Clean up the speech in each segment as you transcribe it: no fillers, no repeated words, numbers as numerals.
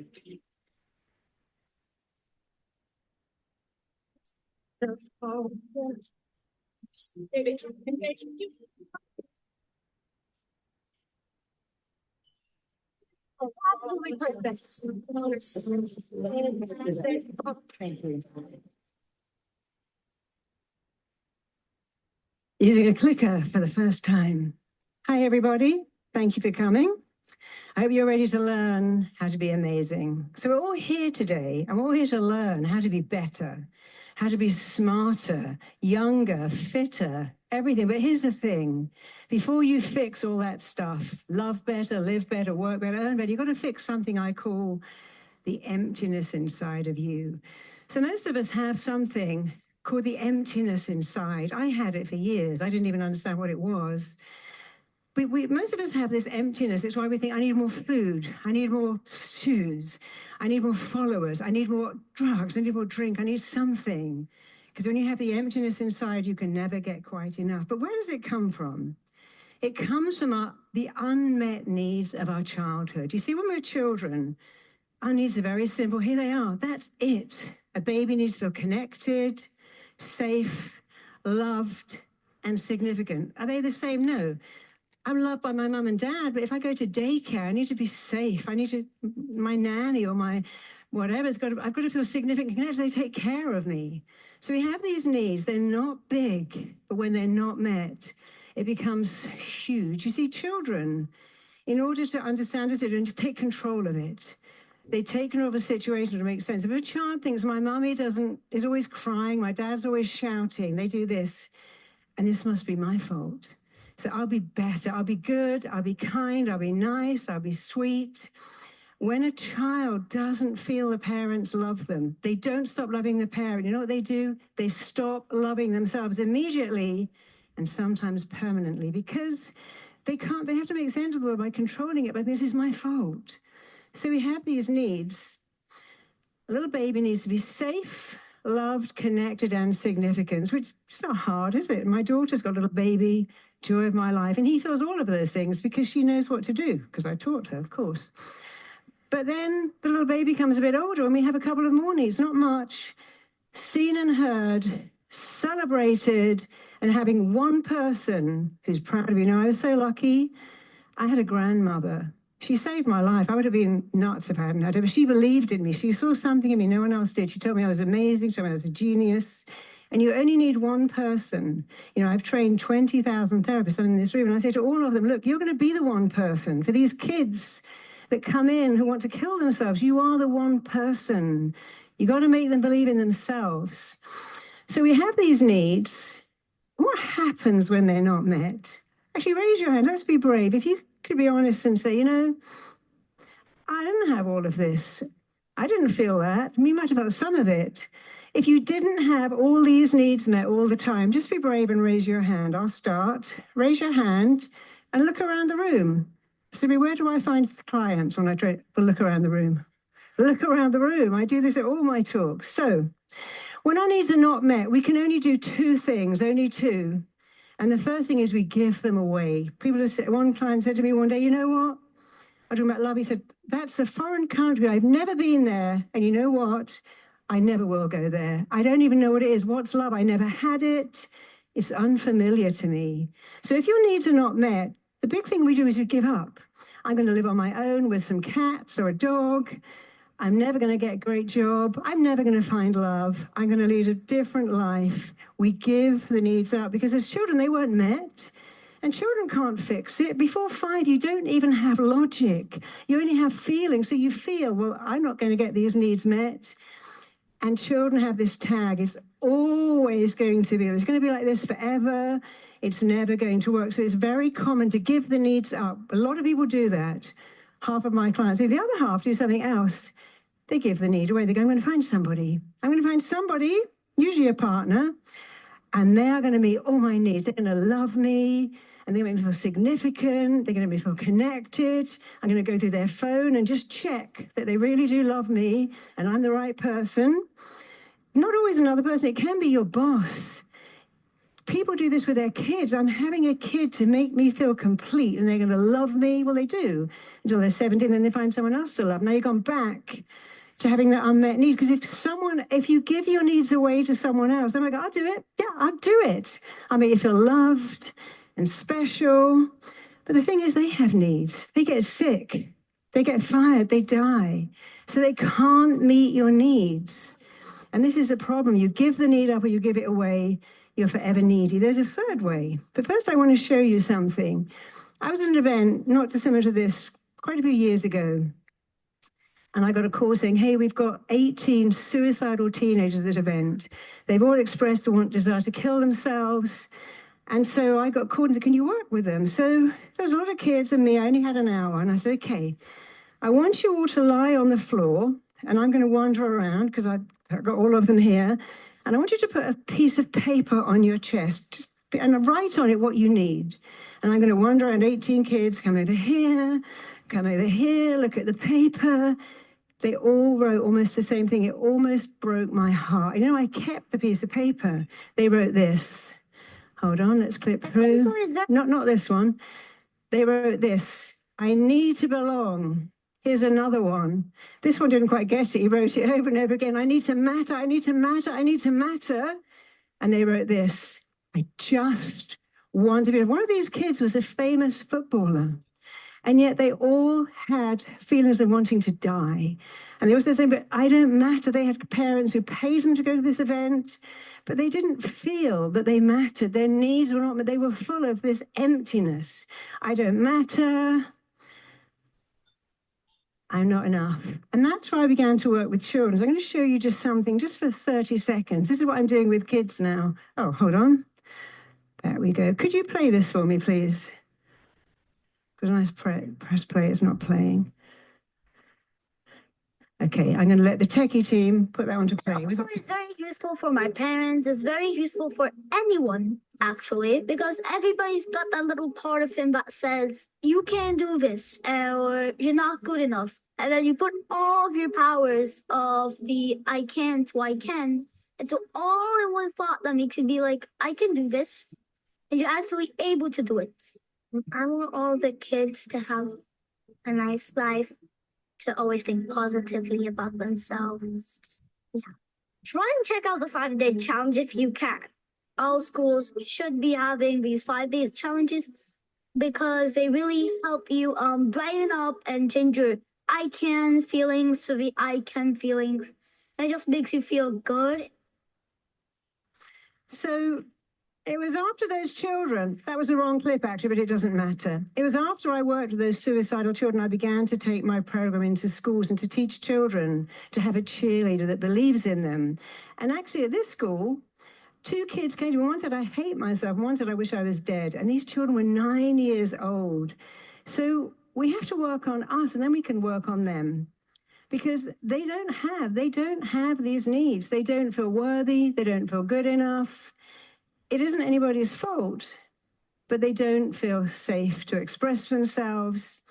Thank you. Using a clicker for the first time. Hi, everybody. Thank you for coming. I hope you're ready to learn how to be amazing. So we're all here today, and we're all here to learn how to be better, how to be smarter, younger, fitter, everything. But here's the thing. Before you fix all that stuff, love better, live better, work better, earn better, you've got to fix something I call the emptiness inside of you. So most of us have something called the emptiness inside. I had it for years. I didn't even understand what it was. Most of us have this emptiness. It's why we think, I need more food. I need more shoes. I need more followers. I need more drugs. I need more drink. I need something. Because when you have the emptiness inside, you can never get quite enough. But where does it come from? It comes from the unmet needs of our childhood. You see, when we're children, our needs are very simple. Here they are. That's it. A baby needs to feel connected, safe, loved, and significant. Are they the same? No. I'm loved by my mum and dad, but if I go to daycare, I need to be safe. My nanny or my whatever, I've got to feel significant, connected. They take care of me. So we have these needs. They're not big, but when they're not met, it becomes huge. You see, children, in order to understand a situation, to take control of it, they take control of a situation to make sense. If a child thinks my mummy is always crying, my dad's always shouting, they do this, and this must be my fault. So I'll be better, I'll be good, I'll be kind, I'll be nice, I'll be sweet. When a child doesn't feel the parents love them, they don't stop loving the parent. You know what they do? They stop loving themselves immediately and sometimes permanently because they have to make sense of the world by controlling it, but this is my fault. So we have these needs. A little baby needs to be safe, loved, connected, and significant, which is not hard, is it? My daughter's got a little baby, joy of my life, and he feels all of those things because she knows what to do, because I taught her, of course. But then the little baby comes a bit older and we have a couple of more needs, not much, seen and heard, celebrated, and having one person who's proud of you. Now, I was so lucky. I had a grandmother. She saved my life. I would have been nuts if I hadn't had her, but she believed in me. She saw something in me no one else did. She told me I was amazing. She told me I was a genius. And you only need one person. You know, I've trained 20,000 therapists in this room, and I say to all of them, look, you're going to be the one person. For these kids that come in who want to kill themselves, you are the one person. You got to make them believe in themselves. So we have these needs. What happens when they're not met? Actually, raise your hand. Let's be brave. If you could be honest and say, you know, I didn't have all of this. I didn't feel that. You might have felt some of it. If you didn't have all these needs met all the time, just be brave and raise your hand. I'll start. Raise your hand and look around the room. So where do I find clients when I try to look around the room? Look around the room. I do this at all my talks. So when our needs are not met, we can only do two things, only two. And the first thing is we give them away. One client said to me one day, you know what? I'm talking about love. He said, that's a foreign country. I've never been there. And you know what? I never will go there. I don't even know what it is. What's love? I never had it. It's unfamiliar to me. So if your needs are not met, the big thing we do is we give up. I'm going to live on my own with some cats or a dog. I'm never going to get a great job. I'm never going to find love. I'm going to lead a different life. We give the needs up because as children, they weren't met. And children can't fix it. Before 5, you don't even have logic. You only have feeling. So you feel, well, I'm not going to get these needs met. And children have this tag. It's always going to be. It's going to be like this forever. It's never going to work. So it's very common to give the needs up. A lot of people do that. Half of my clients do. The other half do something else. They give the need away. They go, I'm going to find somebody. I'm going to find somebody, usually a partner, and they are going to meet all my needs. They're going to love me, and they're going to make me feel significant. They're going to make me feel connected. I'm going to go through their phone and just check that they really do love me, and I'm the right person. Not always another person. It can be your boss. people do this with their kids. I'm having a kid to make me feel complete and they're going to love me. Well, they do until they're 17, then they find someone else to love. Now you've gone back to having that unmet need. Because if you give your needs away to someone else, they're like, I'll do it. Yeah, I'll do it. I'll make you feel loved and special. But the thing is, they have needs. They get sick. They get fired. They die. So they can't meet your needs. And this is the problem. You give the need up or you give it away, you're forever needy. There's a third way. But first, I want to show you something. I was at an event, not dissimilar to this, quite a few years ago. And I got a call saying, hey, we've got 18 suicidal teenagers at this event. They've all expressed a desire to kill themselves. And so I got called and said, can you work with them? So there was a lot of kids and me. I only had an hour. And I said, okay, I want you all to lie on the floor. And I'm going to wander around because I've got all of them here. And I want you to put a piece of paper on your chest and write on it what you need. And I'm going to wander around 18 kids, come over here, look at the paper. They all wrote almost the same thing. It almost broke my heart. You know, I kept the piece of paper. They wrote this. Hold on, let's clip through. Not this one. They wrote this. I need to belong. Here's another one. This one didn't quite get it. He wrote it over and over again. I need to matter, I need to matter, I need to matter. And they wrote this. I just want to be. One of these kids was a famous footballer. And yet they all had feelings of wanting to die. And they also saying, but I don't matter. They had parents who paid them to go to this event, but they didn't feel that they mattered. Their needs were not, they were full of this emptiness. I don't matter. I'm not enough. And that's why I began to work with children. So I'm going to show you just something, just for 30 seconds. This is what I'm doing with kids now. Oh, hold on. There we go. Could you play this for me, please? Because I press play, it's not playing. Okay, I'm going to let the techie team put that on to play. Also, it's very useful for my parents. It's very useful for anyone, actually, because everybody's got that little part of him that says, you can't do this, or you're not good enough. And then you put all of your powers of the I can't to I can into all in one thought that makes you be like, I can do this. And you're actually able to do it. I want all the kids to have a nice life, to always think positively about themselves. Yeah. Try and check out the 5-day challenge if you can. All schools should be having these 5-day challenges because they really help you brighten up and change your I can feelings to the I can feelings. It just makes you feel good. So it was after those children, that was the wrong clip actually, but it doesn't matter. It was after I worked with those suicidal children, I began to take my program into schools and to teach children to have a cheerleader that believes in them. And actually at this school, 2 kids came to me. One said, I hate myself. And one said, I wish I was dead. And these children were 9 years old. So we have to work on us and then we can work on them. Because they don't have these needs. They don't feel worthy. They don't feel good enough. It isn't anybody's fault, but they don't feel safe to express themselves.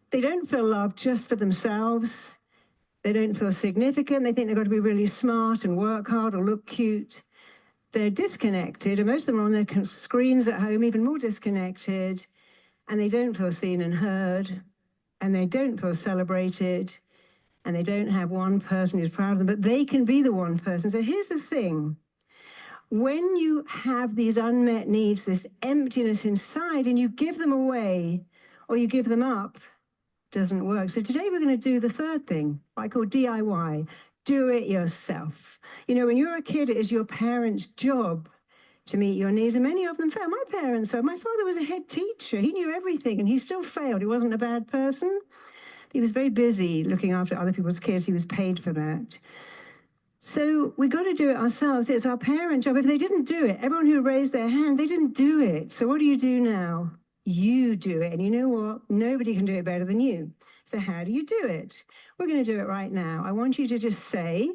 They don't feel loved just for themselves. They don't feel significant. They think they've got to be really smart and work hard or look cute. They're disconnected, and most of them are on their screens at home, even more disconnected, and they don't feel seen and heard, and they don't feel celebrated, and they don't have one person who's proud of them, but they can be the one person. So here's the thing. When you have these unmet needs, this emptiness inside, and you give them away or you give them up, it doesn't work. So today we're going to do the third thing, what I call DIY, do it yourself. You know, when you're a kid, it is your parents' job to meet your needs, and many of them fail. My parents failed. My father was a head teacher. He knew everything, and he still failed. He wasn't a bad person. He was very busy looking after other people's kids. He was paid for that. So we got to do it ourselves. It's our parents' job. If they didn't do it, everyone who raised their hand, they didn't do it. So what do you do now? You do it. And you know what? Nobody can do it better than you. So how do you do it? We're going to do it right now. I want you to just say,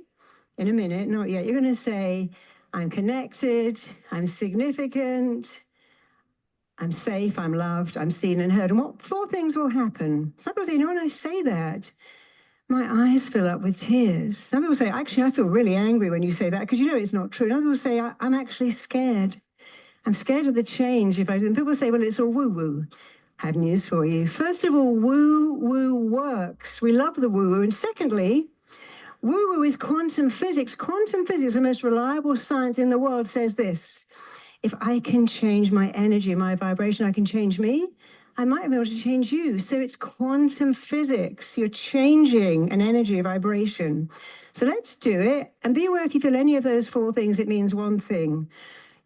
in a minute, not yet, you're going to say, I'm connected, I'm significant, I'm safe, I'm loved, I'm seen and heard. And what 4 things will happen? Some people say, you know, when I say that, my eyes fill up with tears. Some people say, actually, I feel really angry when you say that, because you know it's not true. Other people say, I'm actually scared. I'm scared of the change. And people say, well, it's all woo-woo. I have news for you. First of all, woo-woo works. We love the woo-woo. And secondly, woo-woo is quantum physics. Quantum physics, the most reliable science in the world, says this: if I can change my energy, my vibration, I can change me, I might be able to change you. So it's quantum physics. You're changing an energy, a vibration. So let's do it. And be aware, if you feel any of those four things, it means one thing: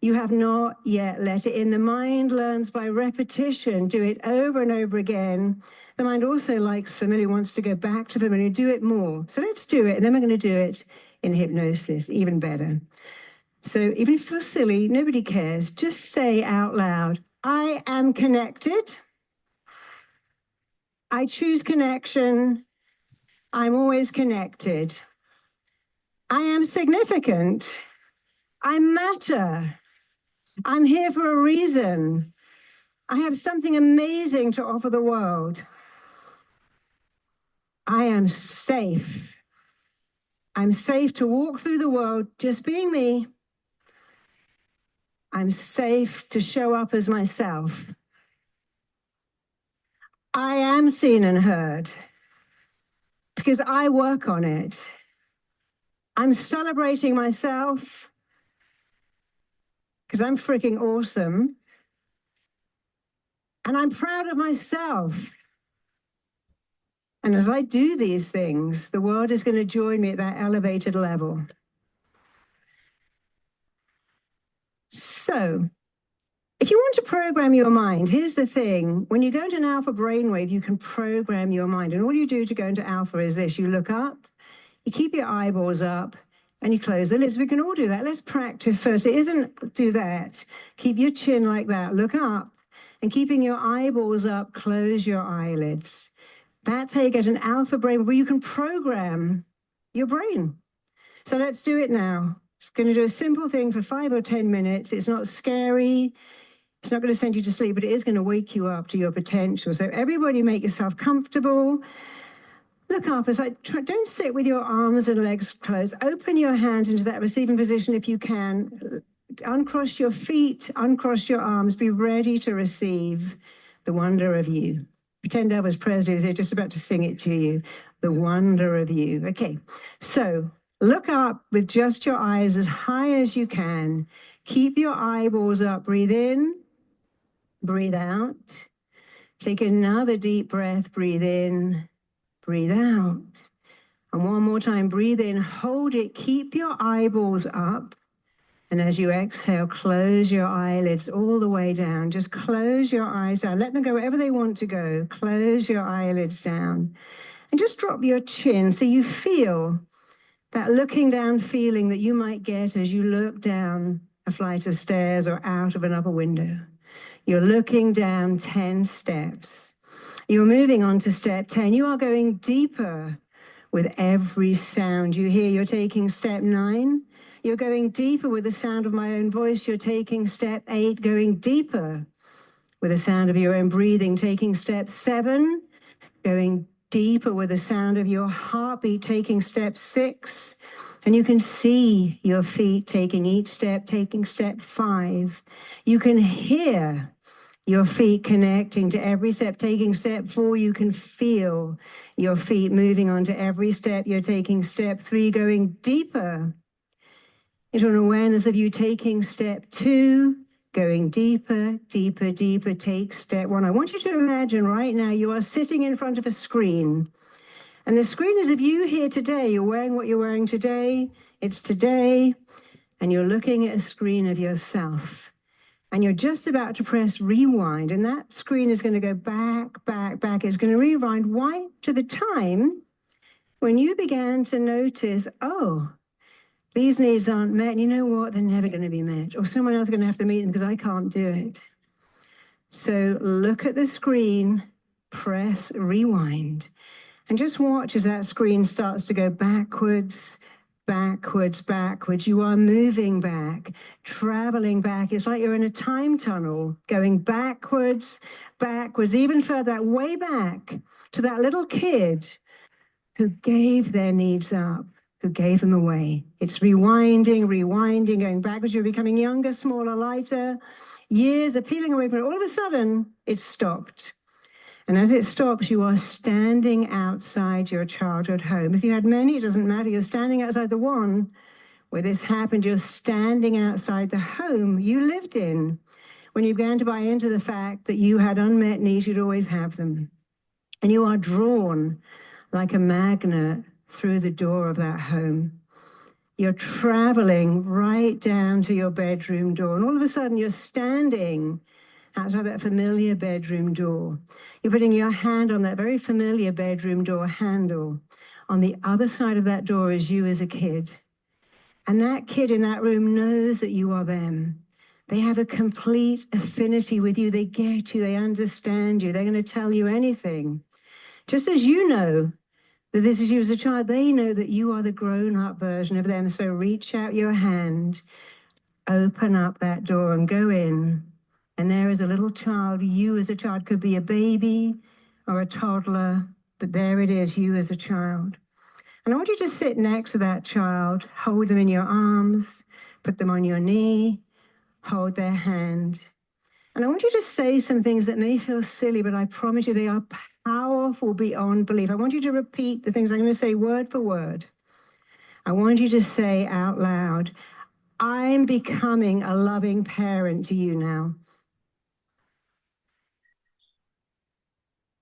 you have not yet let it in. The mind learns by repetition. Do it over and over again. The mind also likes familiar, wants to go back to familiar. Do it more. So let's do it. And then we're going to do it in hypnosis, even better. So even if you feel silly, nobody cares. Just say out loud, I am connected. I choose connection. I'm always connected. I am significant. I matter. I'm here for a reason. I have something amazing to offer the world. I am safe. I'm safe to walk through the world just being me. I'm safe to show up as myself. I am seen and heard because I work on it. I'm celebrating myself because I'm freaking awesome. And I'm proud of myself. And as I do these things, the world is going to join me at that elevated level. So, if you want to program your mind, here's the thing. When you go into an alpha brainwave, you can program your mind. And all you do to go into alpha is this: you look up, you keep your eyeballs up, and you close the lids. We can all do that. Let's practice first. It isn't do that. Keep your chin like that. Look up. And keeping your eyeballs up, close your eyelids. That's how you get an alpha brain where you can program your brain. So let's do it now. It's going to do a simple thing for 5 or 10 minutes. It's not scary. It's not going to send you to sleep, but it is going to wake you up to your potential. So everybody make yourself comfortable. Look up as don't sit with your arms and legs closed. Open your hands into that receiving position if you can. Uncross your feet, uncross your arms. Be ready to receive the wonder of you. Pretend Elvis Presley is here, just about to sing it to you. The wonder of you. Okay, so look up with just your eyes as high as you can. Keep your eyeballs up. Breathe in, breathe out. Take another deep breath. Breathe in, breathe out. And one more time, breathe in, hold it, keep your eyeballs up. And as you exhale, close your eyelids all the way down. Just close your eyes down. Let them go wherever they want to go. Close your eyelids down. And just drop your chin so you feel that looking down feeling that you might get as you look down a flight of stairs or out of an upper window. You're looking down 10 steps. You're moving on to step 10. You are going deeper with every sound you hear. You're taking step 9. You're going deeper with the sound of my own voice. You're taking step 8, going deeper with the sound of your own breathing. Taking step 7, going deeper with the sound of your heartbeat. Taking step 6, and you can see your feet taking each step. Taking step 5, you can hear your feet connecting to every step. Taking step 4, you can feel your feet moving on to every step. You're taking step 3, going deeper into an awareness of you. Taking step 2, going deeper, deeper, deeper. Take step 1. I want you to imagine right now you are sitting in front of a screen. And the screen is of you here today. You're wearing what you're wearing today. It's today. And you're looking at a screen of yourself. And you're just about to press rewind. And that screen is going to go back, back, back. It's going to rewind right to the time when you began to notice, oh, these needs aren't met. And you know what? They're never going to be met. Or someone else is going to have to meet them because I can't do it. So look at the screen, press rewind, and just watch as that screen starts to go backwards, backwards, backwards. You are moving back, traveling back. It's like you're in a time tunnel, going backwards, backwards, even further, way back to that little kid who gave their needs up who gave them away. It's rewinding, going backwards. You're becoming younger, smaller, lighter. Years are peeling away from it. All of a sudden, it's stopped. And as it stops, you are standing outside your childhood home. If you had many, it doesn't matter. You're standing outside the one where this happened. You're standing outside the home you lived in when you began to buy into the fact that you had unmet needs, you'd always have them. And you are drawn like a magnet through the door of that home. You're traveling right down to your bedroom door. And all of a sudden, you're standing outside that familiar bedroom door. You're putting your hand on that very familiar bedroom door handle. On the other side of that door is you as a kid. And that kid in that room knows that you are them. They have a complete affinity with you. They get you. They understand you. They're going to tell you anything. Just as you know that this is you as a child, they know that you are the grown-up version of them. So reach out your hand, open up that door and go in. And there is a little child. You as a child could be a baby or a toddler, but there it is, you as a child. And I want you to sit next to that child, hold them in your arms, put them on your knee, hold their hand. And I want you to say some things that may feel silly, but I promise you they are powerful beyond belief. I want you to repeat the things I'm going to say word for word. I want you to say out loud, I'm becoming a loving parent to you now.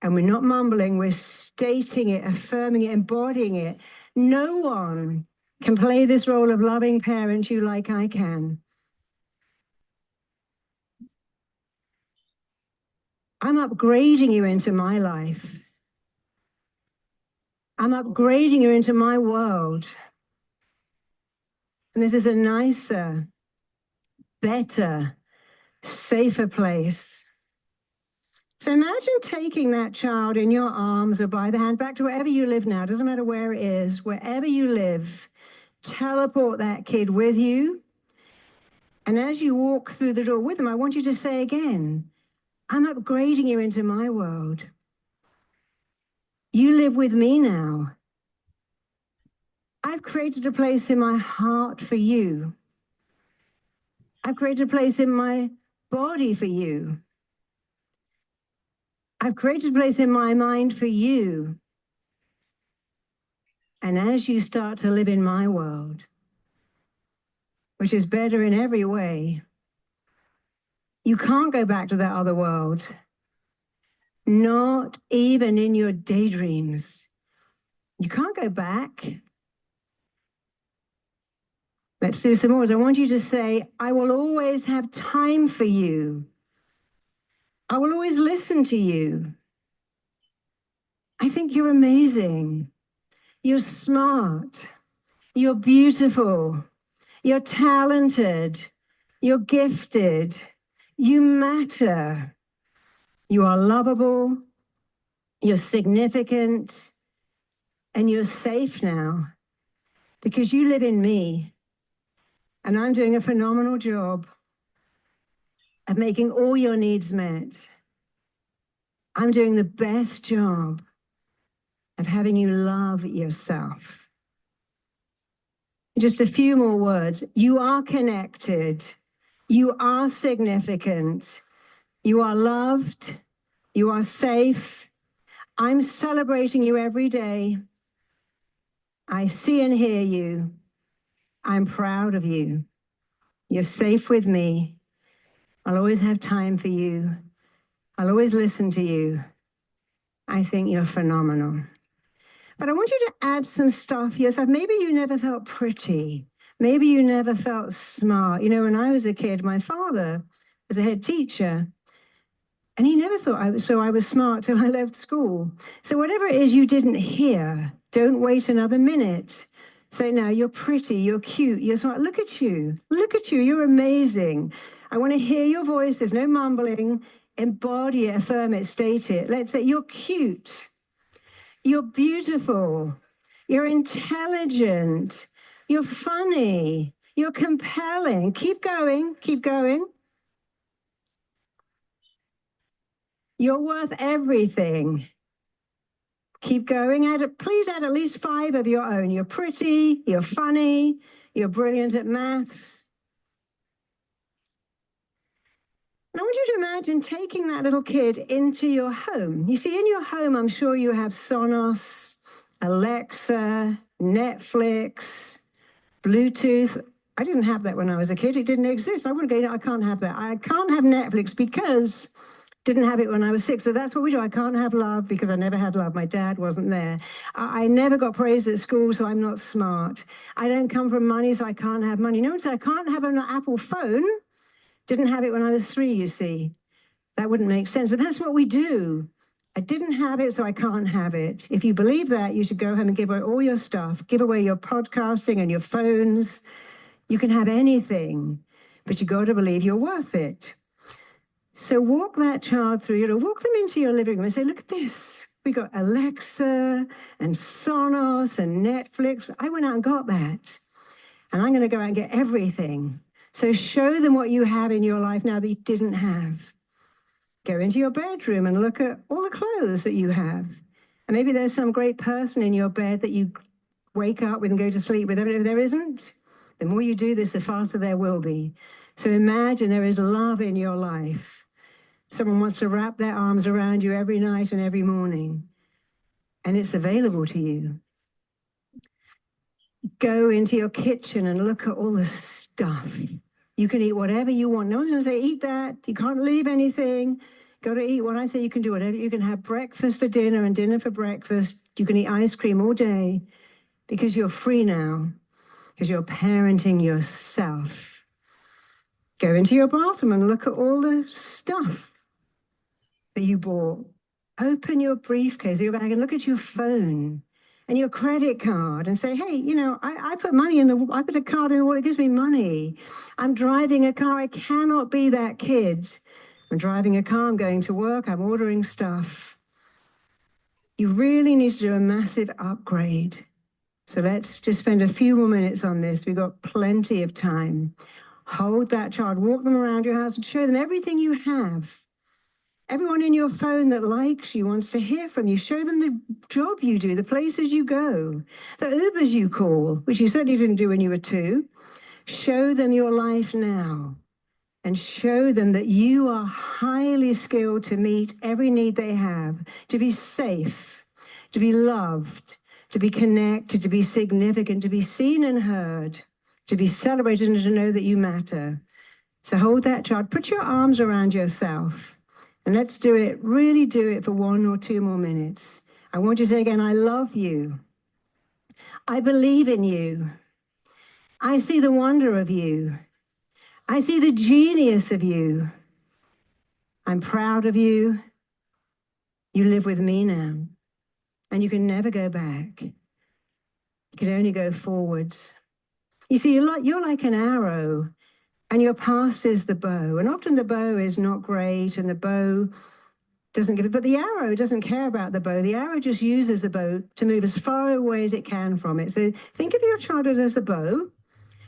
And we're not mumbling, we're stating it, affirming it, embodying it. No one can play this role of loving parent to you like I can. I'm upgrading you into my life. I'm upgrading you into my world. And this is a nicer, better, safer place. So imagine taking that child in your arms or by the hand back to wherever you live now. Doesn't matter where it is, wherever you live, teleport that kid with you. And as you walk through the door with them, I want you to say again, I'm upgrading you into my world. You live with me now. I've created a place in my heart for you. I've created a place in my body for you. I've created a place in my mind for you. And as you start to live in my world, which is better in every way, you can't go back to that other world. Not even in your daydreams. You can't go back. Let's do some more. I want you to say, I will always have time for you. I will always listen to you. I think you're amazing. You're smart. You're beautiful. You're talented. You're gifted. You matter. You are lovable. You're significant. And you're safe now because you live in me. And I'm doing a phenomenal job of making all your needs met. I'm doing the best job of having you love yourself. Just a few more words. You are connected. You are significant. You are loved. You are safe. I'm celebrating you every day. I see and hear you. I'm proud of you. You're safe with me. I'll always have time for you. I'll always listen to you. I think you're phenomenal. But I want you to add some stuff yourself. Maybe you never felt pretty. Maybe you never felt smart. You know, when I was a kid, my father was a head teacher. And he never thought I was smart till I left school. So whatever it is you didn't hear, don't wait another minute. Say, now, you're pretty, you're cute, you're smart. Look at you. Look at you. You're amazing. I want to hear your voice. There's no mumbling. Embody it, affirm it, state it. Let's say you're cute. You're beautiful. You're intelligent. You're funny. You're compelling. Keep going. Keep going. You're worth everything. Keep going at it. Please add at least 5 of your own. You're pretty, you're funny, you're brilliant at maths. And I want you to imagine taking that little kid into your home. You see, in your home, I'm sure you have Sonos, Alexa, Netflix, Bluetooth. I didn't have that when I was a kid. It didn't exist. I wouldn't go, I can't have that. I can't have Netflix because didn't have it when I was 6. So that's what we do. I can't have love because I never had love. My dad wasn't there. I never got praised at school, so I'm not smart. I don't come from money, so I can't have money. No one said I can't have an Apple phone. Didn't have it when I was 3, you see. That wouldn't make sense, but that's what we do. I didn't have it, so I can't have it. If you believe that, you should go home and give away all your stuff. Give away your podcasting and your phones. You can have anything, but you got to believe you're worth it. So walk that child through, walk them into your living room and say, look at this. We got Alexa and Sonos and Netflix. I went out and got that. And I'm going to go out and get everything. So show them what you have in your life now that you didn't have. Go into your bedroom and look at all the clothes that you have. And maybe there's some great person in your bed that you wake up with and go to sleep with. If there isn't, the more you do this, the faster there will be. So imagine there is love in your life. Someone wants to wrap their arms around you every night and every morning, and it's available to you. Go into your kitchen and look at all the stuff. You can eat whatever you want. No one's going to say, eat that. You can't leave anything. Got to eat what I say. You can do whatever. You can have breakfast for dinner and dinner for breakfast. You can eat ice cream all day because you're free now, because you're parenting yourself. Go into your bathroom and look at all the stuff that you bought. Open your briefcase, your bag, and look at your phone and your credit card and say, hey, I put money I put a card in the wallet, it gives me money. I'm driving a car, I cannot be that kid. I'm driving a car, I'm going to work, I'm ordering stuff. You really need to do a massive upgrade. So let's just spend a few more minutes on this. We've got plenty of time. Hold that child, walk them around your house and show them everything you have. Everyone in your phone that likes you wants to hear from you. Show them the job you do, the places you go, the Ubers you call, which you certainly didn't do when you were 2. Show them your life now and show them that you are highly skilled to meet every need they have, to be safe, to be loved, to be connected, to be significant, to be seen and heard, to be celebrated and to know that you matter. So hold that child, put your arms around yourself. And let's do it, really do it for 1 or 2 more minutes. I want you to say again, I love you. I believe in you. I see the wonder of you. I see the genius of you. I'm proud of you. You live with me now. And you can never go back. You can only go forwards. You see, you're like an arrow. And your past is the bow. And often the bow is not great and the bow doesn't give it, but the arrow doesn't care about the bow. The arrow just uses the bow to move as far away as it can from it. So think of your childhood as a bow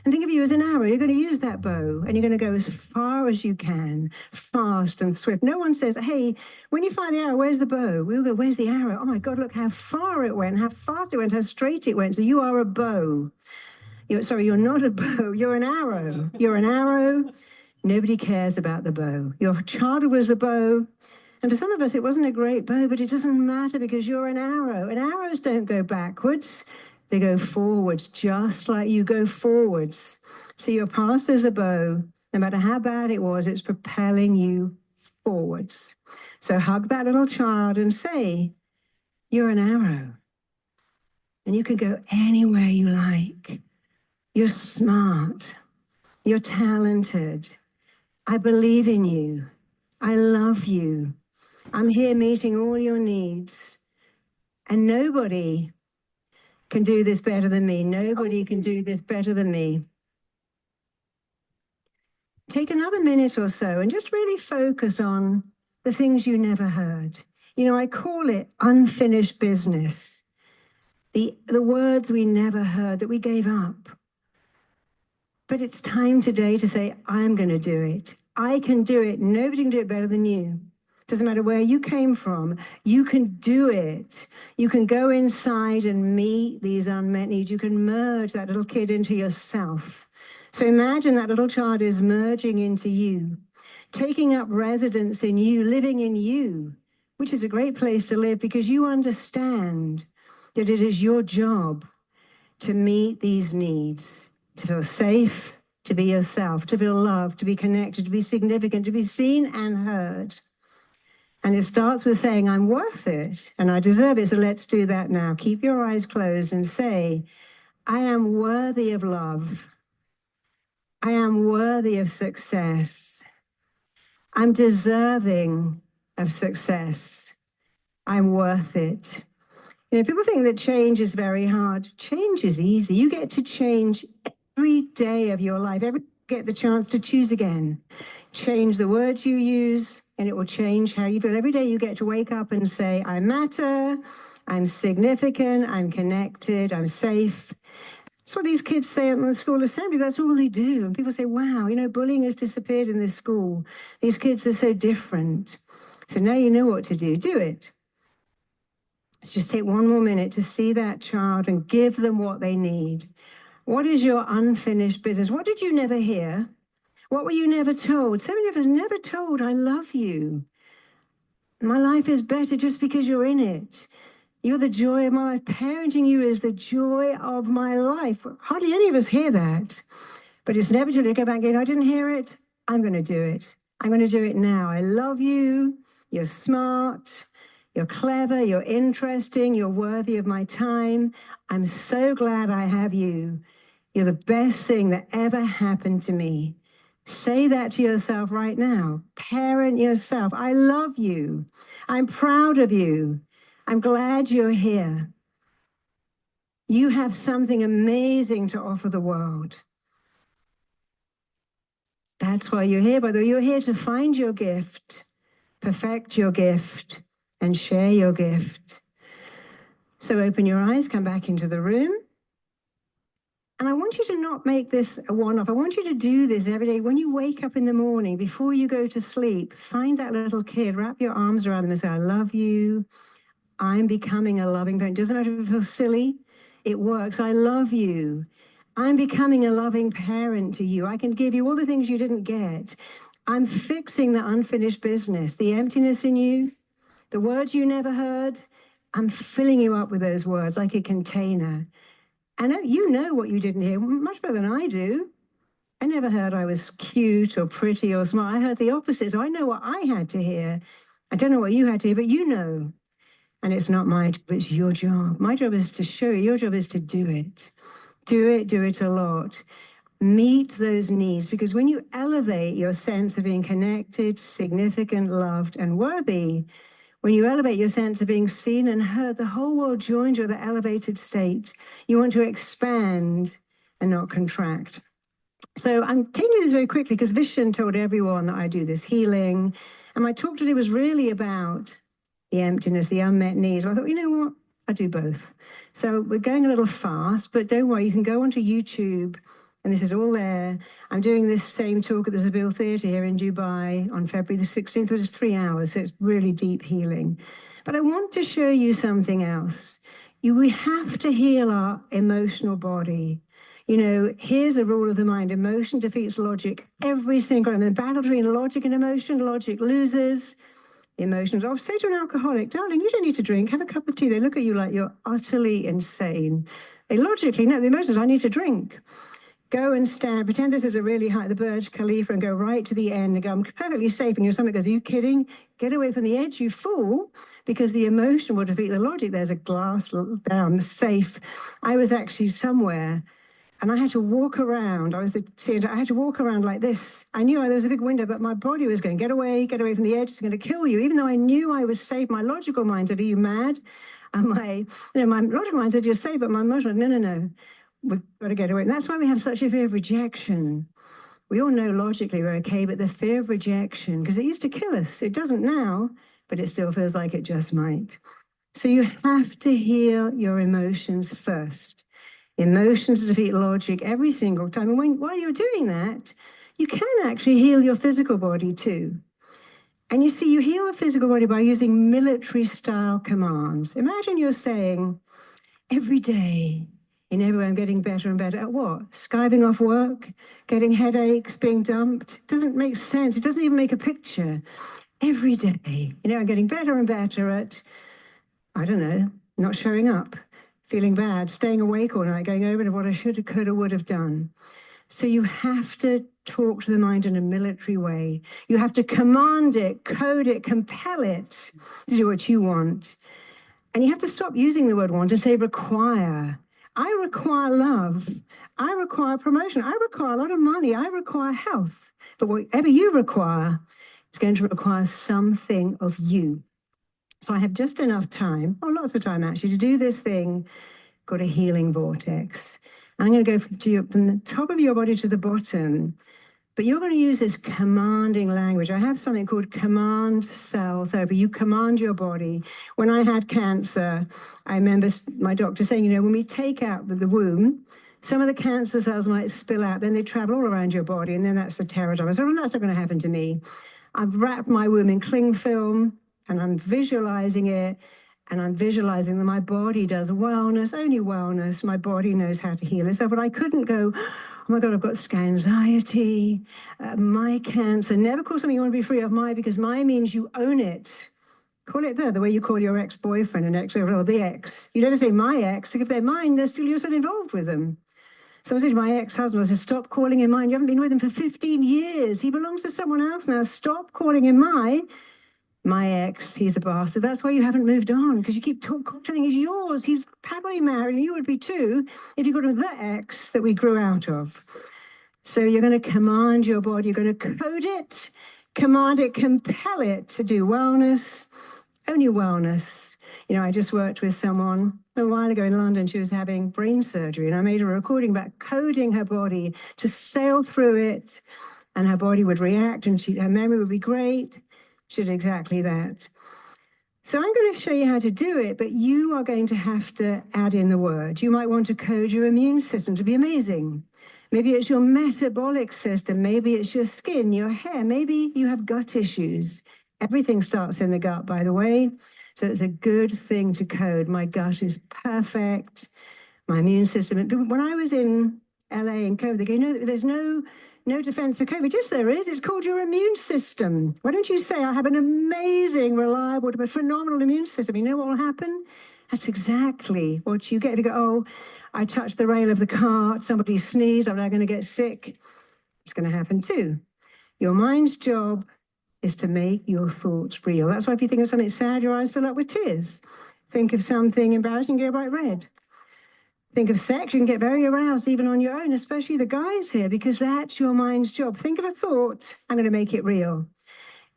and think of you as an arrow. You're going to use that bow and you're going to go as far as you can, fast and swift. No one says, hey, when you fire the arrow, where's the bow? We'll go, where's the arrow? Oh my God, look how far it went, how fast it went, how straight it went. So you are a bow. You're not a bow, you're an arrow. You're an arrow. Nobody cares about the bow. Your childhood was the bow. And for some of us, it wasn't a great bow, but it doesn't matter because you're an arrow. And arrows don't go backwards. They go forwards, just like you go forwards. So your past is the bow. No matter how bad it was, it's propelling you forwards. So hug that little child and say, you're an arrow. And you can go anywhere you like. You're smart. You're talented. I believe in you. I love you. I'm here meeting all your needs. And nobody can do this better than me. Nobody can do this better than me. Take another minute or so and just really focus on the things you never heard. I call it unfinished business. The words we never heard that we gave up. But it's time today to say, I'm going to do it. I can do it. Nobody can do it better than you. Doesn't matter where you came from, you can do it. You can go inside and meet these unmet needs. You can merge that little kid into yourself. So imagine that little child is merging into you, taking up residence in you, living in you, which is a great place to live because you understand that it is your job to meet these needs, to feel safe, to be yourself, to feel loved, to be connected, to be significant, to be seen and heard. And it starts with saying, I'm worth it and I deserve it. So let's do that now. Keep your eyes closed and say, I am worthy of love. I am worthy of success. I'm deserving of success. I'm worth it. You know, people think that change is very hard. Change is easy. You get to change every day of your life. Every day you get the chance to choose again. Change the words you use, and it will change how you feel. Every day you get to wake up and say, I matter, I'm significant, I'm connected, I'm safe. That's what these kids say at the school assembly. That's all they do. And people say, wow, you know, bullying has disappeared in this school. These kids are so different. So now you know what to do. Do it. Let's just take one more minute to see that child and give them what they need. What is your unfinished business? What did you never hear? What were you never told? So many of us never told, I love you. My life is better just because you're in it. You're the joy of my life. Parenting you is the joy of my life. Hardly any of us hear that. But it's never too late to go back and go, I didn't hear it. I'm going to do it. I'm going to do it now. I love you. You're smart. You're clever. You're interesting. You're worthy of my time. I'm so glad I have you. You're the best thing that ever happened to me. Say that to yourself right now. Parent yourself. I love you. I'm proud of you. I'm glad you're here. You have something amazing to offer the world. That's why you're here, by the way. You're here to find your gift, perfect your gift, and share your gift. So open your eyes, come back into the room. And I want you to not make this a one-off. I want you to do this every day. When you wake up in the morning, before you go to sleep, find that little kid, wrap your arms around them and say, I love you. I'm becoming a loving parent. Doesn't matter if it feels silly. It works. I love you. I'm becoming a loving parent to you. I can give you all the things you didn't get. I'm fixing the unfinished business, the emptiness in you, the words you never heard. I'm filling you up with those words like a container. And you know what you didn't hear much better than I do. I never heard I was cute or pretty or smart. I heard the opposite. So I know what I had to hear. I don't know what you had to hear, but you know. And it's not my job, it's your job. My job is to show you. Your job is to do it. Do it a lot. Meet those needs, because when you elevate your sense of being connected, significant, loved, and worthy, when you elevate your sense of being seen and heard, the whole world joins you at the elevated state. You want to expand and not contract. So I'm taking this very quickly because Vishen told everyone that I do this healing. And my talk today was really about the emptiness, the unmet needs. I thought, you know what? I do both. So we're going a little fast, but don't worry, you can go onto YouTube and this is all there. I'm doing this same talk at the Zabeel Theatre here in Dubai on February the 16th, which is 3 hours, so it's really deep healing. But I want to show you something else. We have to heal our emotional body. You know, here's a rule of the mind. Emotion defeats logic every single time. In the battle between logic and emotion, logic loses. Emotions. I'll say to an alcoholic, darling, you don't need to drink. Have a cup of tea. They look at you like you're utterly insane. They logically know the emotions. I need to drink. Go and stand, pretend this is a really high, the Burj Khalifa, and go right to the end and go, I'm perfectly safe. And your stomach goes, are you kidding? Get away from the edge, you fool, because the emotion will defeat the logic. There's a glass there, I'm safe. I was actually somewhere and I had to walk around. I had to walk around like this. I knew there was a big window, but my body was going, get away from the edge, it's going to kill you. Even though I knew I was safe, my logical mind said, are you mad? My logical mind said, you're safe, but my emotional, no. We've got to get away. And that's why we have such a fear of rejection. We all know logically we're okay, but the fear of rejection, because it used to kill us. It doesn't now, but it still feels like it just might. So you have to heal your emotions first. Emotions defeat logic every single time. And while you're doing that, you can actually heal your physical body too. And you see, you heal the physical body by using military-style commands. Imagine you're saying, every day, in every way, I'm getting better and better at what? Skiving off work, getting headaches, being dumped. It doesn't make sense. It doesn't even make a picture. Every day, I'm getting better and better at, I don't know, not showing up, feeling bad, staying awake all night, going over to what I should have, could have, would have done. So you have to talk to the mind in a military way. You have to command it, code it, compel it to do what you want. And you have to stop using the word want and say require. I require love. I require promotion. I require a lot of money. I require health. But whatever you require, it's going to require something of you. So I have just enough time, or lots of time actually, to do this thing called a healing vortex. I'm going to go from the top of your body to the bottom, but you're going to use this commanding language. I have something called command cell therapy. You command your body. When I had cancer, I remember my doctor saying, when we take out the womb, some of the cancer cells might spill out, then they travel all around your body, and then that's the terror time. I said, well, that's not going to happen to me. I've wrapped my womb in cling film, and I'm visualizing it, and I'm visualizing that my body does wellness, only wellness. My body knows how to heal itself, but I couldn't go, oh my God, I've got anxiety, my cancer. Never call something you want to be free of my, because my means you own it. Call it the way you call your ex-boyfriend and ex-girlfriend, or the ex. You don't say my ex, if they're mine, you're still involved with them. Someone said to my ex-husband, I said, stop calling him mine. You haven't been with him for 15 years. He belongs to someone else now. Stop calling him mine. My ex, he's a bastard. That's why you haven't moved on, because you keep telling he's yours. He's happily married, and you would be too if you got with that ex that we grew out of. So you're going to command your body. You're going to code it, command it, compel it to do wellness, only wellness. I just worked with someone a while ago in London. She was having brain surgery, and I made a recording about coding her body to sail through it, and her body would react, and her memory would be great. She did exactly that. So I'm going to show you how to do it, but you are going to have to add in the word. You might want to code your immune system to be amazing. Maybe it's your metabolic system. Maybe it's your skin, your hair. Maybe you have gut issues. Everything starts in the gut, by the way. So it's a good thing to code. My gut is perfect. My immune system. When I was in LA in COVID, they go, there's no defense for COVID. Yes, there is. It's called your immune system. Why don't you say, I have an amazing, reliable, but phenomenal immune system? You know what will happen? That's exactly what you get. If you go, oh, I touched the rail of the car, somebody sneezed, I'm now going to get sick. It's going to happen too. Your mind's job is to make your thoughts real. That's why if you think of something sad, your eyes fill up with tears. Think of something embarrassing, go bright red. Think of sex, you can get very aroused even on your own, especially the guys here, because that's your mind's job. Think of a thought, I'm going to make it real.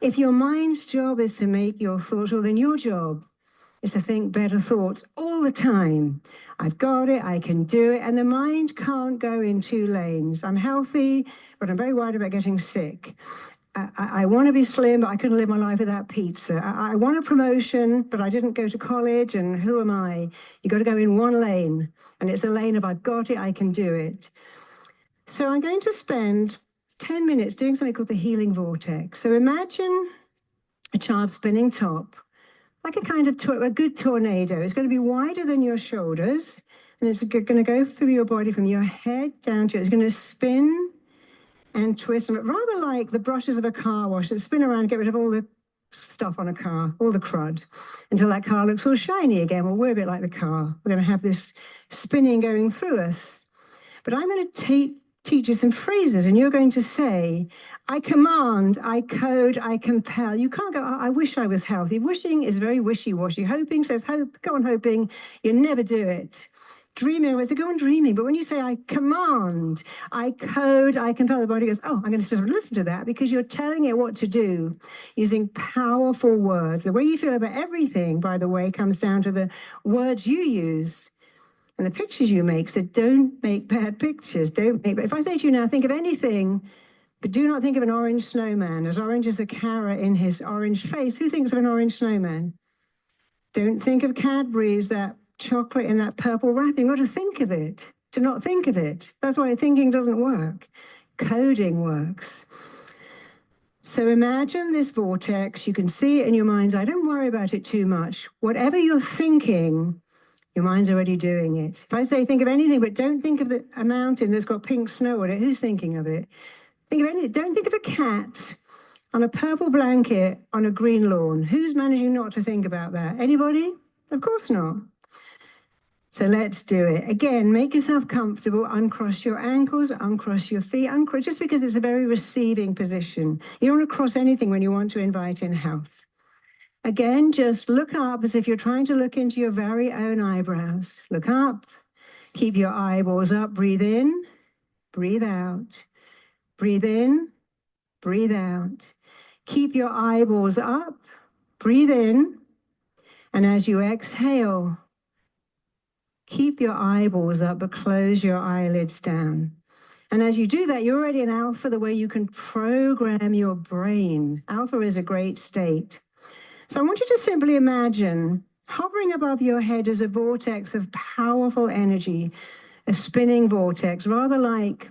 If your mind's job is to make your thoughts real, then your job is to think better thoughts all the time. I've got it, I can do it, and the mind can't go in two lanes. I'm healthy, but I'm very worried about getting sick. I want to be slim, but I couldn't live my life without pizza. I want a promotion, but I didn't go to college, and who am I? You've got to go in one lane, and it's the lane of I've got it, I can do it. So I'm going to spend 10 minutes doing something called the healing vortex. So imagine a child spinning top, like a kind of a good tornado. It's going to be wider than your shoulders, and it's going to go through your body from your head down to it. It's going to spin and twist, rather like the brushes of a car wash that spin around and get rid of all the stuff on a car, all the crud, until that car looks all shiny again. Well, we're a bit like the car. We're going to have this spinning going through us. But I'm going to teach you some phrases, and you're going to say, I command, I code, I compel. You can't go, I wish I was healthy. Wishing is very wishy-washy. Hoping says, hope, go on hoping. You never do it. Dreaming, I go on dreaming. But when you say, I command, I code, I compel, the body goes, oh, I'm going to sort of listen to that, because you're telling it what to do using powerful words. The way you feel about everything, by the way, comes down to the words you use and the pictures you make. So don't make bad pictures. If I say to you now, think of anything, but do not think of an orange snowman, as orange as the carrot in his orange face. Who thinks of an orange snowman? Don't think of Cadbury's, that chocolate in that purple wrapping. You've got to think of it, to not think of it. That's why thinking doesn't work. Coding works. So imagine this vortex. You can see it in your mind's eye. Don't worry about it too much. Whatever you're thinking, your mind's already doing it. If I say think of anything, but don't think of a mountain that's got pink snow on it, who's thinking of it? Think of anything. Don't think of a cat on a purple blanket on a green lawn. Who's managing not to think about that? Anybody? Of course not. So let's do it. Again, make yourself comfortable. Uncross your ankles, uncross your feet, uncross, just because it's a very receiving position. You don't want to cross anything when you want to invite in health. Again, just look up as if you're trying to look into your very own eyebrows. Look up, keep your eyeballs up, breathe in, breathe out, breathe in, breathe out. Keep your eyeballs up, breathe in, and as you exhale, keep your eyeballs up, but close your eyelids down. And as you do that, you're already in alpha, the way you can program your brain. Alpha is a great state. So I want you to simply imagine hovering above your head is a vortex of powerful energy, a spinning vortex, rather like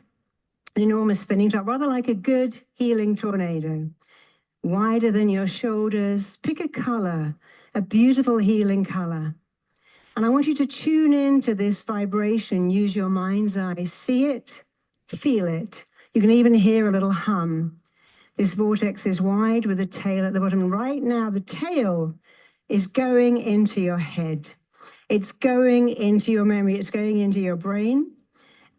an enormous spinning top, rather like a good healing tornado, wider than your shoulders. Pick a color, a beautiful healing color. And I want you to tune into this vibration, use your mind's eye, see it, feel it. You can even hear a little hum. This vortex is wide with a tail at the bottom. Right now, the tail is going into your head. It's going into your memory. It's going into your brain.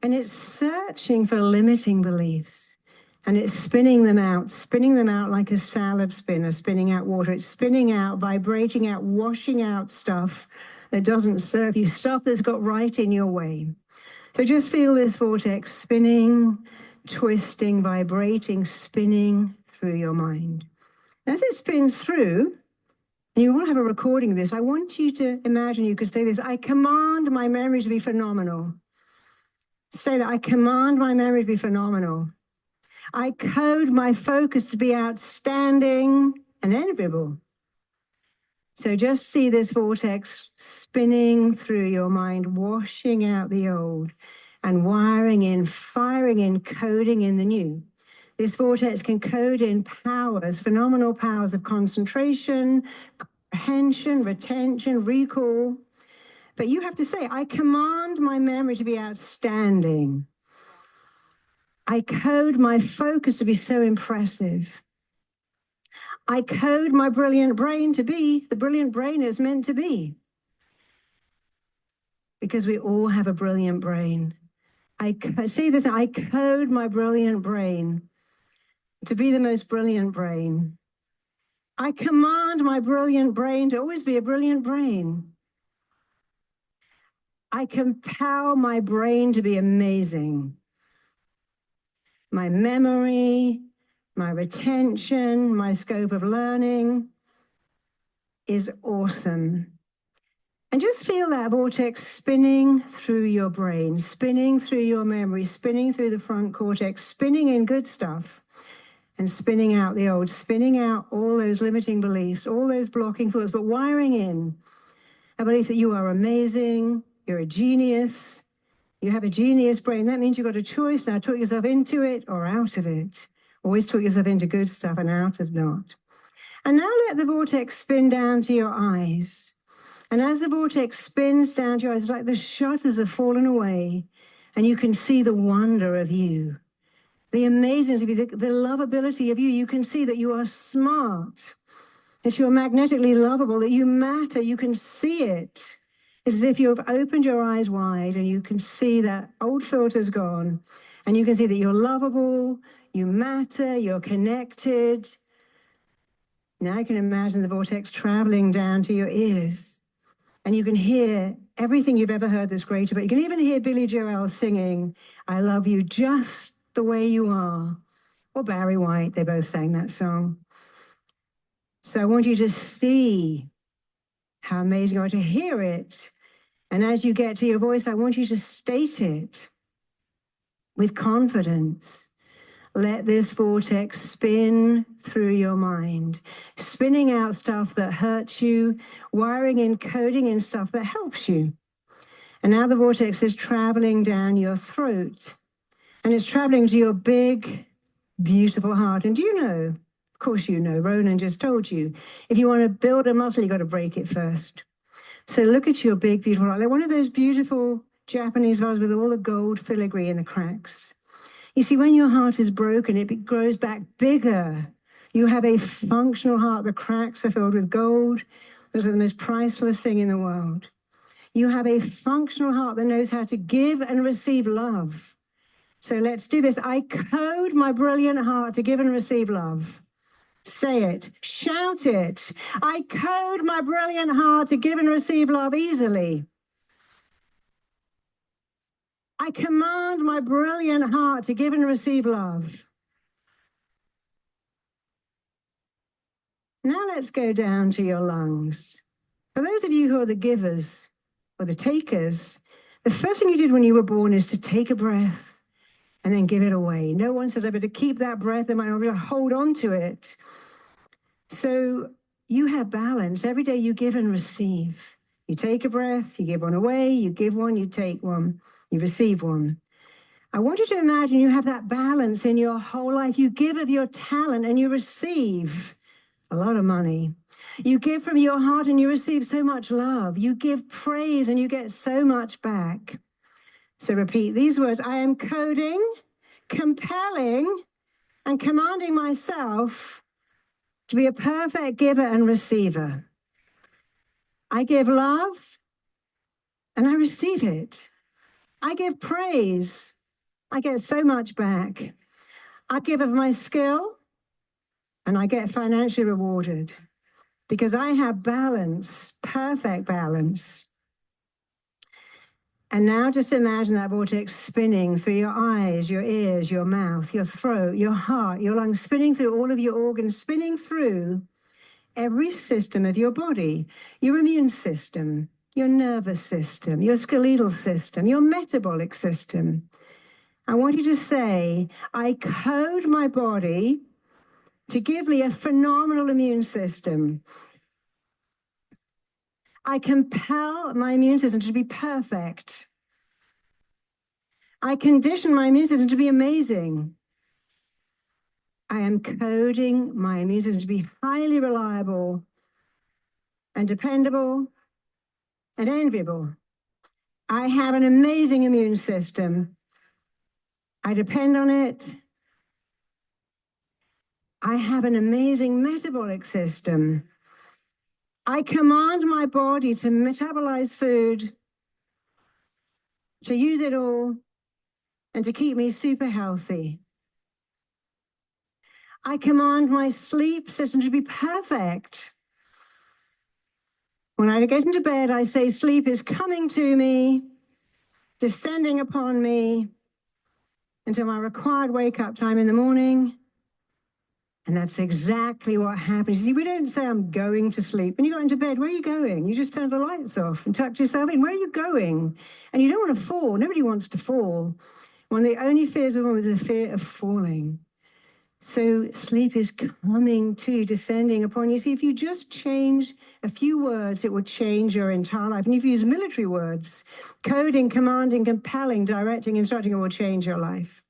And it's searching for limiting beliefs. And it's spinning them out like a salad spinner, spinning out water. It's spinning out, vibrating out, washing out stuff that doesn't serve you, stuff that's got right in your way. So just feel this vortex spinning, twisting, vibrating, spinning through your mind. As it spins through, and you all have a recording of this, I want you to imagine you could say this: I command my memory to be phenomenal. Say that: I command my memory to be phenomenal. I code my focus to be outstanding and enviable. So just see this vortex spinning through your mind, washing out the old and wiring in, firing in, coding in the new. This vortex can code in powers, phenomenal powers of concentration, comprehension, retention, recall. But you have to say, I command my memory to be outstanding. I code my focus to be so impressive. I code my brilliant brain to be the brilliant brain it's meant to be. Because we all have a brilliant brain. I code my brilliant brain to be the most brilliant brain. I command my brilliant brain to always be a brilliant brain. I compel my brain to be amazing. My memory, my retention, my scope of learning is awesome. And just feel that vortex spinning through your brain, spinning through your memory, spinning through the front cortex, spinning in good stuff and spinning out the old, spinning out all those limiting beliefs, all those blocking thoughts, but wiring in a belief that you are amazing, you're a genius, you have a genius brain. That means you've got a choice now: talk yourself into it or out of it. Always talk yourself into good stuff and out of not. And now let the vortex spin down to your eyes. And as the vortex spins down to your eyes, it's like the shutters have fallen away and you can see the wonder of you, the amazingness of you, the lovability of you. You can see that you are smart, that you're magnetically lovable, that you matter. You can see it. It's as if you've opened your eyes wide and you can see that old filter's gone and you can see that you're lovable, you matter, you're connected. Now I can imagine the vortex traveling down to your ears. And you can hear everything you've ever heard that's great about you. You can even hear Billy Joel singing, I love you just the way you are. Or Barry White, they both sang that song. So I want you to see how amazing you are, to hear it. And as you get to your voice, I want you to state it with confidence. Let this vortex spin through your mind, spinning out stuff that hurts you, wiring in, coding in stuff that helps you. And now the vortex is traveling down your throat and it's traveling to your big, beautiful heart. And do you know Of course, you know, Ronan just told you, if you want to build a muscle, you've got to break it first. So look at your big, beautiful heart. Like one of those beautiful Japanese vases with all the gold filigree in the cracks. You see, when your heart is broken, it grows back bigger. You have a functional heart. The cracks are filled with gold. Those are the most priceless thing in the world. You have a functional heart that knows how to give and receive love. So let's do this. I code my brilliant heart to give and receive love. Say it. Shout it. I code my brilliant heart to give and receive love easily. I command my brilliant heart to give and receive love. Now let's go down to your lungs. For those of you who are the givers or the takers, the first thing you did when you were born is to take a breath and then give it away. No one says, I better keep that breath and I better hold on to it. So you have balance. Every day you give and receive. You take a breath, you give one away, you give one, you take one, you receive one. I want you to imagine you have that balance in your whole life. You give of your talent and you receive a lot of money. You give from your heart and you receive so much love. You give praise and you get so much back. So repeat these words. I am coding, compelling, and commanding myself to be a perfect giver and receiver. I give love and I receive it. I give praise. I get so much back. I give of my skill and I get financially rewarded because I have balance, perfect balance. And now just imagine that vortex spinning through your eyes, your ears, your mouth, your throat, your heart, your lungs, spinning through all of your organs, spinning through every system of your body, your immune system, your nervous system, your skeletal system, your metabolic system. I want you to say, I code my body to give me a phenomenal immune system. I compel my immune system to be perfect. I condition my immune system to be amazing. I am coding my immune system to be highly reliable and dependable and enviable. I have an amazing immune system. I depend on it. I have an amazing metabolic system. I command my body to metabolize food, to use it all, and to keep me super healthy. I command my sleep system to be perfect. When I get into bed, I say, sleep is coming to me, descending upon me until my required wake-up time in the morning. And that's exactly what happens. See, we don't say, I'm going to sleep. When you go into bed, where are you going? You just turn the lights off and tuck yourself in. Where are you going? And you don't want to fall. Nobody wants to fall. One of the only fears of all is the fear of falling. So sleep is coming to, descending upon you. See, if you just change a few words, it would change your entire life. And if you use military words, coding, commanding, compelling, directing, instructing, it will change your life.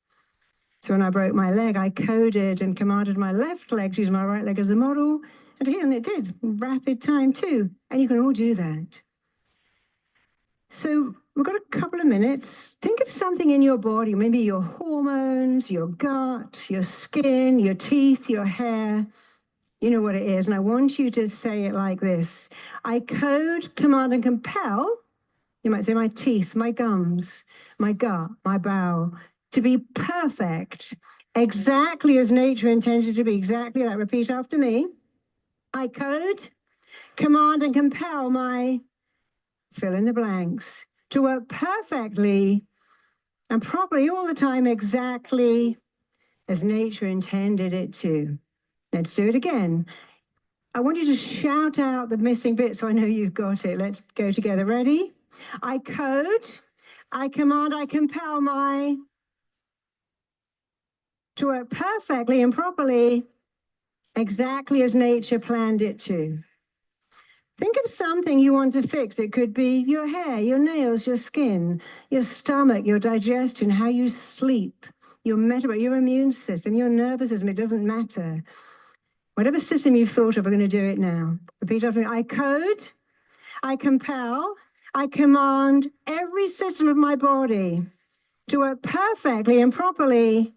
So when I broke my leg, I coded and commanded my left leg to use my right leg as a model. And it did, rapid time too. And you can all do that. So we've got a couple of minutes. Think of something in your body, maybe your hormones, your gut, your skin, your teeth, your hair. You know what it is. And I want you to say it like this. I code, command, and compel. You might say my teeth, my gums, my gut, my bowel, to be perfect, exactly as nature intended to be, exactly that. Repeat after me. I code, command, and compel my fill in the blanks to work perfectly and properly all the time, exactly as nature intended it to. Let's do it again. I want you to shout out the missing bit so I know you've got it. Let's go together. Ready? I code, I command, I compel my to work perfectly and properly, exactly as nature planned it to. Think of something you want to fix. It could be your hair, your nails, your skin, your stomach, your digestion, how you sleep, your metabolic, your immune system, your nervous system. It doesn't matter. Whatever system you've thought of, we're going to do it now. Repeat after me. I code, I compel, I command every system of my body to work perfectly and properly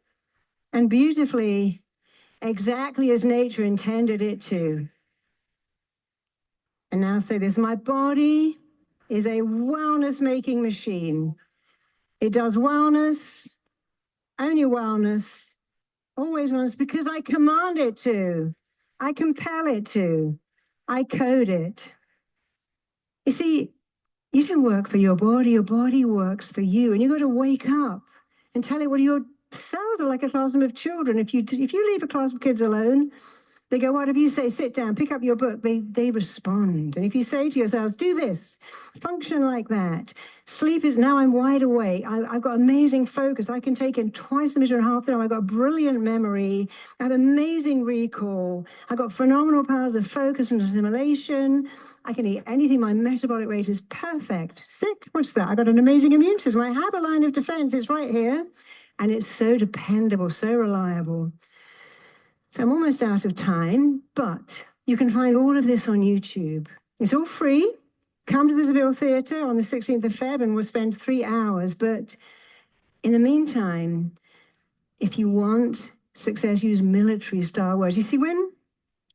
and beautifully, exactly as nature intended it to. And now say this, my body is a wellness-making machine. It does wellness, only wellness, always wellness, because I command it to. I compel it to. I code it. You see, you don't work for your body works for you. And you've got to wake up and tell it, well, your cells are like a classroom of children. If you leave a class of kids alone, they go, what? If you say, sit down, pick up your book, they respond. And if you say to yourselves, do this, function like that. Sleep is, now I'm wide awake. I've got amazing focus. I can take in twice the measure and half the time. I've got brilliant memory. I have amazing recall. I've got phenomenal powers of focus and assimilation. I can eat anything. My metabolic rate is perfect. Sick? What's that? I've got an amazing immune system. I have a line of defense. It's right here. And it's so dependable, so reliable. So I'm almost out of time, but you can find all of this on YouTube. It's all free. Come to the Seville Theatre on the 16th of Feb and we'll spend 3 hours. But in the meantime, if you want success, use military style words. You see, when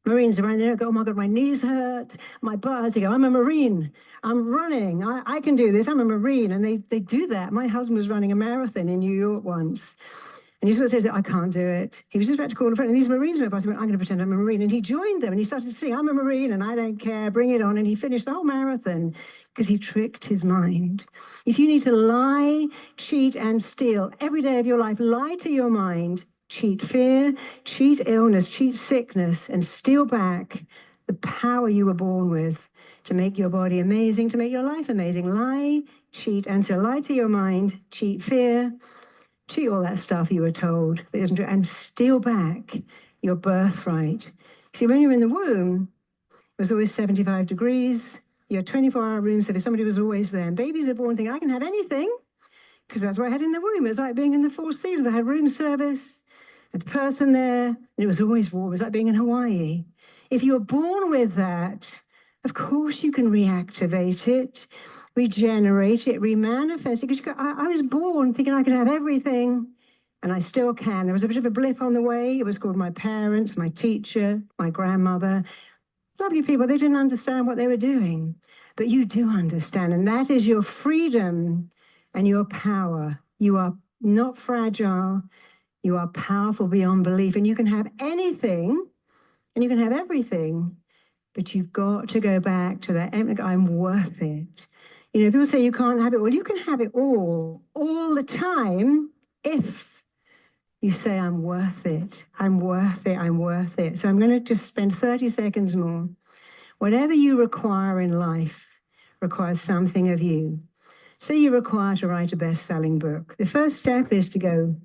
Marines are around there, go, oh my God, my knees hurt, my butt hurts. They go, I'm a Marine, I'm running, I can do this, I'm a Marine. And they do that. My husband was running a marathon in New York once. And he sort of said, I can't do it. He was just about to call a friend. And these Marines went past. He went, I'm going to pretend I'm a Marine. And he joined them and he started to sing, I'm a Marine and I don't care, bring it on. And he finished the whole marathon because he tricked his mind. You see, you need to lie, cheat, and steal every day of your life. Lie to your mind, cheat fear, cheat illness, cheat sickness, and steal back the power you were born with to make your body amazing, to make your life amazing. Lie, cheat, and so lie to your mind, cheat fear, cheat all that stuff you were told that isn't true, and steal back your birthright. See, when you're in the womb, it was always 75 degrees. Your 24-hour room service, somebody was always there. And babies are born thinking, I can have anything, because that's what I had in the womb. It was like being in the Four Seasons. I had room service, a person there, and it was always warm. It was like being in Hawaii. If you were born with that, of course you can reactivate it, regenerate it, remanifest it. Because I was born thinking I could have everything, and I still can. There was a bit of a blip on the way. It was called my parents, my teacher, my grandmother. Lovely people, they didn't understand what they were doing. But you do understand, and that is your freedom and your power. You are not fragile. You are powerful beyond belief, and you can have anything, and you can have everything, but you've got to go back to that, I'm worth it. You know, people say you can't have it all. You can have it all the time, if you say, I'm worth it, I'm worth it, I'm worth it. So I'm going to just spend 30 seconds more. Whatever you require in life requires something of you. Say you require to write a best-selling book. The first step is to go,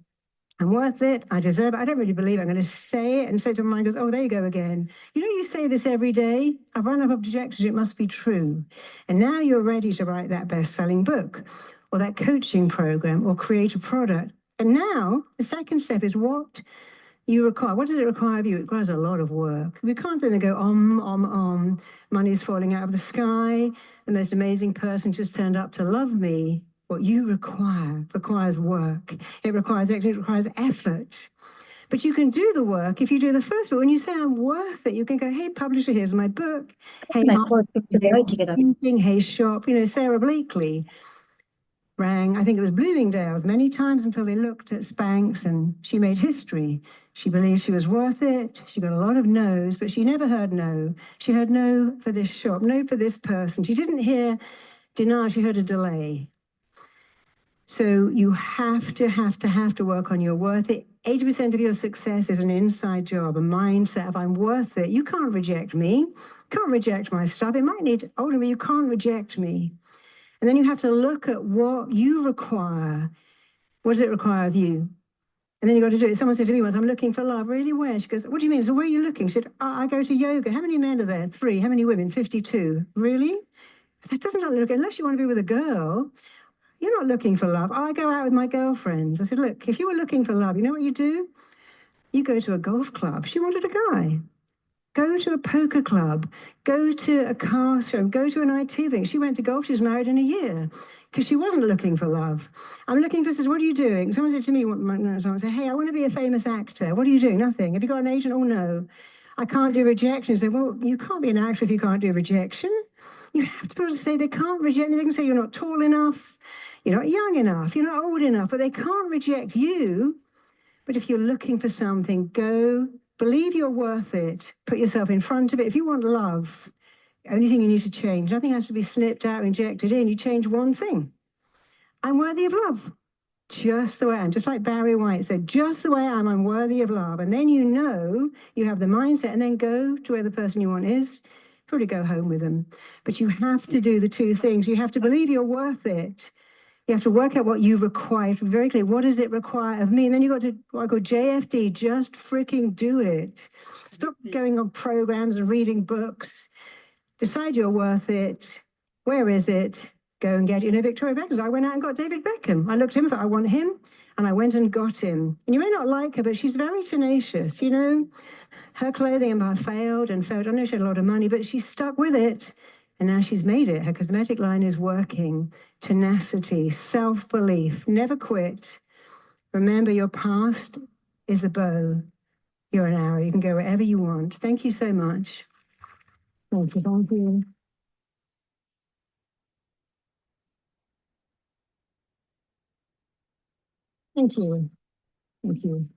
I'm worth it, I deserve it, I don't really believe it. I'm going to say it and say to my mind, goes, oh, there you go again. You know, you say this every day, I've run up objections, it must be true. And now you're ready to write that best-selling book or that coaching program or create a product. And now the second step is what you require. What does it require of you? It requires a lot of work. We can't then go, money's falling out of the sky, the most amazing person just turned up to love me. What you require requires work. It requires action, it requires effort. But you can do the work if you do the first bit. When you say, I'm worth it, you can go, hey, publisher, here's my book. Hey, hey, shop. You know, Sarah Blakely rang, I think it was Bloomingdale's, many times until they looked at Spanx and she made history. She believed she was worth it. She got a lot of no's, but she never heard no. She heard no for this shop, no for this person. She didn't hear deny, she heard a delay. So you have to work on your worth it. 80% of your success is an inside job, a mindset of I'm worth it. You can't reject me. You can't reject my stuff. It might need older, but you can't reject me. And then you have to look at what you require. What does it require of you? And then you got to do it. Someone said to me once, I'm looking for love. Really, where? She goes, what do you mean? So where are you looking? She said, I go to yoga. How many men are there? 3. How many women? 52. Really? That doesn't look, unless you want to be with a girl, you're not looking for love. Oh, I go out with my girlfriends. I said, look, if you were looking for love, you know what you do? You go to a golf club. She wanted a guy. Go to a poker club, go to a car show, go to an IT thing. She went to golf, she was married in a year because she wasn't looking for love. I'm looking for, what are you doing? Someone said to me, someone said, hey, I want to be a famous actor. What are you doing? Nothing. Have you got an agent? Oh, no. I can't do rejection. They said, well, you can't be an actor if you can't do rejection. You have to be able to say they can't reject me. They can say you're not tall enough, you're not young enough, you're not old enough, but they can't reject you. But if you're looking for something, go, believe you're worth it, put yourself in front of it. If you want love, only thing you need to change, nothing has to be snipped out, injected in. You change one thing. I'm worthy of love, just the way I am. Just like Barry White said, just the way I am, I'm worthy of love. And then you know you have the mindset, and then go to where the person you want is. Probably go home with them. But you have to do the two things. You have to believe you're worth it. You have to work out what you require. Very clear. What does it require of me? And then you got to what I call JFD. Just freaking do it. Stop going on programs and reading books. Decide you're worth it. Where is it? Go and get it. You know, Victoria Beckham. I went out and got David Beckham. I looked at him and thought, I want him. And I went and got him. And you may not like her, but she's very tenacious. You know, her clothing empire failed and failed. I know she had a lot of money, but she stuck with it. And now she's made it. Her cosmetic line is working. Tenacity, self-belief, never quit. Remember, your past is the bow. You're an arrow. You can go wherever you want. Thank you so much. Thank you. Thank you. Thank you. Thank you.